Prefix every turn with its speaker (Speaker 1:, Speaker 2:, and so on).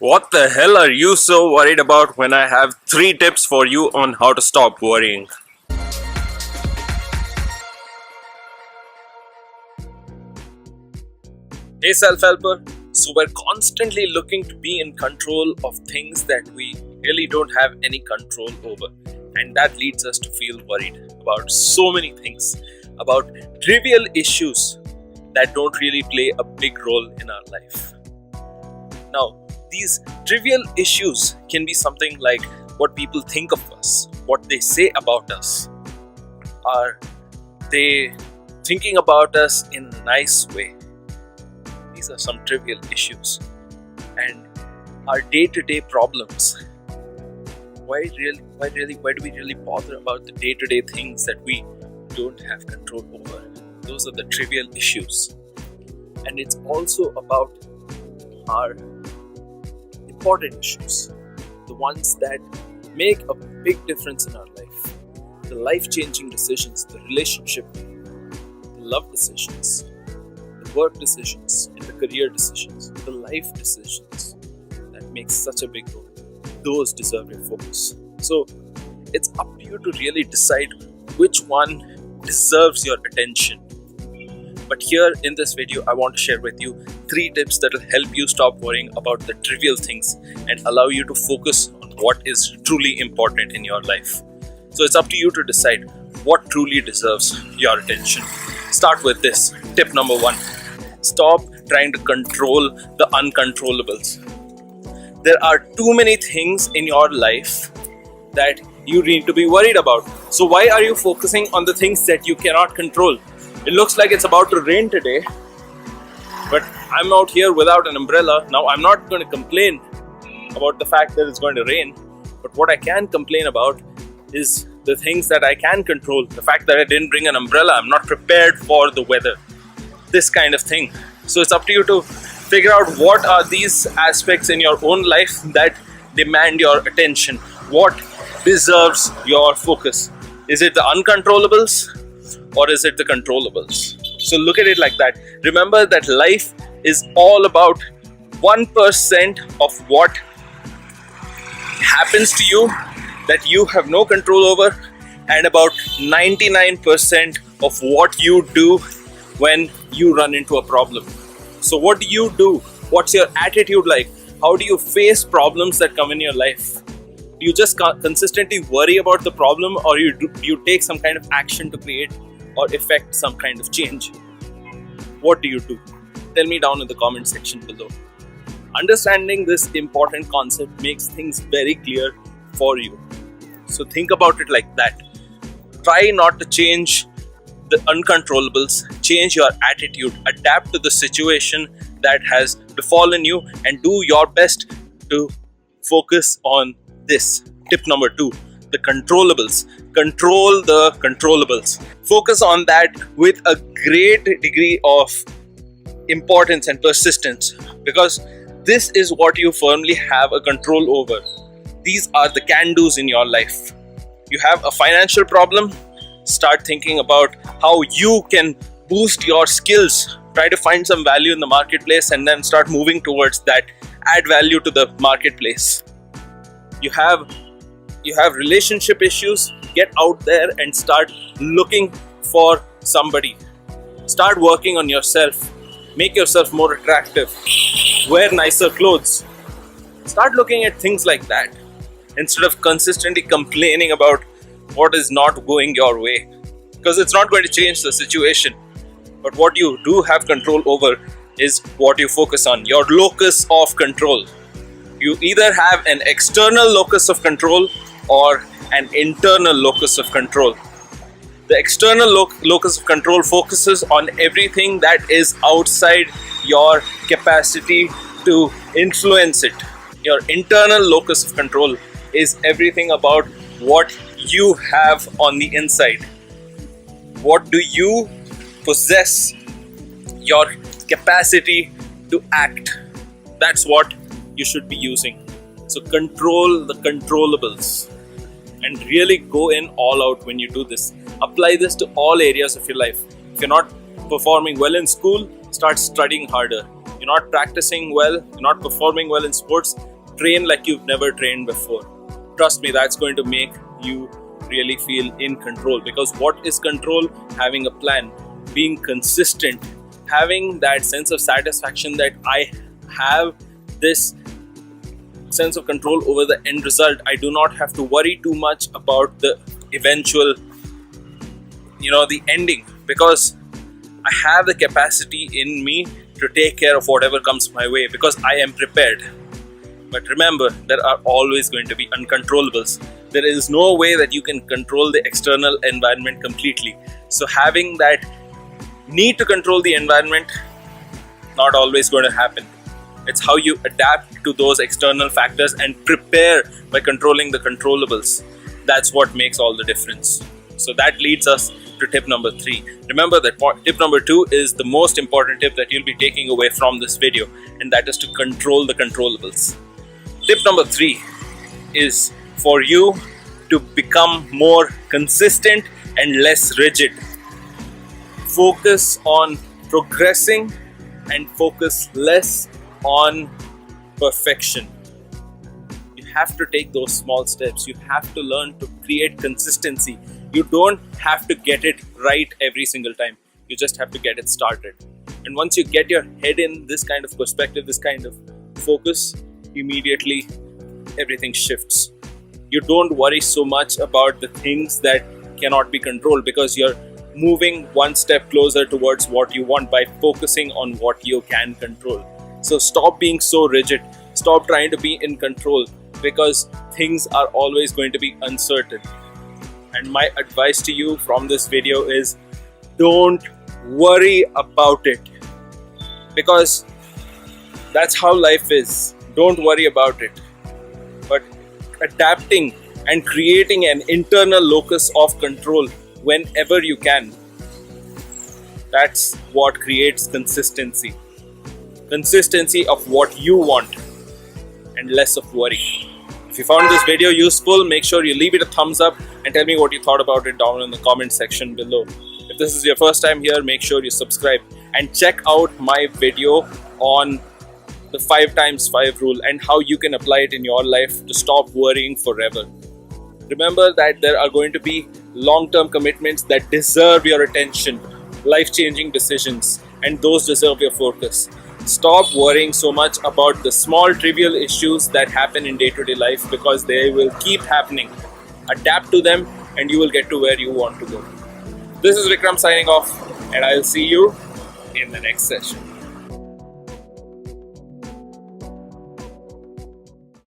Speaker 1: What the hell are you so worried about when I have 3 tips for you on how to stop worrying? Hey self-helper, so we're constantly looking to be in control of things that we really don't have any control over, and that leads us to feel worried about so many things, about trivial issues that don't really play a big role in our life. Now, these trivial issues can be something like what people think of us, what they say about us. Are they thinking about us in a nice way? These are some trivial issues. And our day-to-day problems. Why do we really bother about the day-to-day things that we don't have control over? Those are the trivial issues. And it's also about our important issues, the ones that make a big difference in our life, the life-changing decisions, the relationship, the love decisions, the work decisions, and the career decisions, the life decisions that make such a big role. Those deserve your focus. So it's up to you to really decide which one deserves your attention. But here in this video, I want to share with you 3 tips that will help you stop worrying about the trivial things and allow you to focus on what is truly important in your life. So it's up to you to decide what truly deserves your attention. Start with this. Tip number 1. Stop trying to control the uncontrollables. There are too many things in your life that you need to be worried about. So why are you focusing on the things that you cannot control? It looks like it's about to rain today, but I'm out here without an umbrella. Now, I'm not going to complain about the fact that it's going to rain, but what I can complain about is the things that I can control. The fact that I didn't bring an umbrella, I'm not prepared for the weather, this kind of thing. So it's up to you to figure out what are these aspects in your own life that demand your attention. What deserves your focus? Is it the uncontrollables? Or is it the controllables? So look at it like that. Remember that life is all about 1% of what happens to you that you have no control over, and about 99% of what you do when you run into a problem. So what do you do? What's your attitude like? How do you face problems that come in your life? Do you just consistently worry about the problem, or do you take some kind of action to create or effect some kind of change? What do you do? Tell me down in the comment section below. Understanding this important concept makes things very clear for you. So think about it like that. Try not to change the uncontrollables. Change your attitude. Adapt to the situation that has befallen you and do your best to focus on this. Tip number 2. The controllables. Control the controllables. Focus on that with a great degree of importance and persistence, because this is what you firmly have a control over. These are the can-dos in your life. You have a financial problem, start thinking about how you can boost your skills. Try to find some value in the marketplace and then start moving towards that. Add value to the marketplace. You have relationship issues, get out there and start looking for somebody. Start working on yourself. Make yourself more attractive. Wear nicer clothes. Start looking at things like that instead of consistently complaining about what is not going your way, because it's not going to change the situation. But what you do have control over is what you focus on, your locus of control. You either have an external locus of control or an internal locus of control. The external locus of control focuses on everything that is outside your capacity to influence it. Your internal locus of control is everything about what you have on the inside. What do you possess? Your capacity to act. That's what you should be using. So control the controllables and really go in all out when you do this. Apply this to all areas of your life. If you're not performing well in school, start studying harder. you're not practicing well, you're not performing well in sports, train like you've never trained before. Trust me, that's going to make you really feel in control. Because what is control? Having a plan, being consistent, having that sense of satisfaction that I have this sense of control over the end result. I do not have to worry too much about the eventual, the ending, because I have the capacity in me to take care of whatever comes my way, because I am prepared. But remember, there are always going to be uncontrollables. There is no way that you can control the external environment completely. So having that need to control the environment, not always going to happen. It's how you adapt to those external factors and prepare by controlling the controllables. That's what makes all the difference. So that leads us to tip number 3. Remember that tip number 2 is the most important tip that you'll be taking away from this video, and that is to control the controllables. Tip number 3 is for you to become more consistent and less rigid. Focus on progressing and focus less on perfection. You have to take those small steps. You have to learn to create consistency. You don't have to get it right every single time. You just have to get it started. And once you get your head in this kind of perspective, this kind of focus, immediately everything shifts. You don't worry so much about the things that cannot be controlled, because you're moving one step closer towards what you want by focusing on what you can control. So stop being so rigid. Stop trying to be in control, because things are always going to be uncertain. And my advice to you from this video is, don't worry about it, because that's how life is. Don't worry about it. But adapting and creating an internal locus of control whenever you can, that's what creates consistency. Consistency of what you want and less of worry. If you found this video useful, make sure you leave it a thumbs up and tell me what you thought about it down in the comment section below. If this is your first time here, make sure you subscribe and check out my video on the 5x5 rule and how you can apply it in your life to stop worrying forever. Remember that there are going to be long-term commitments that deserve your attention, life-changing decisions, and those deserve your focus. Stop worrying so much about the small trivial issues that happen in day-to-day life, because they will keep happening. Adapt to them and you will get to where you want to go. This is Vikram signing off, and I'll see you in the next session.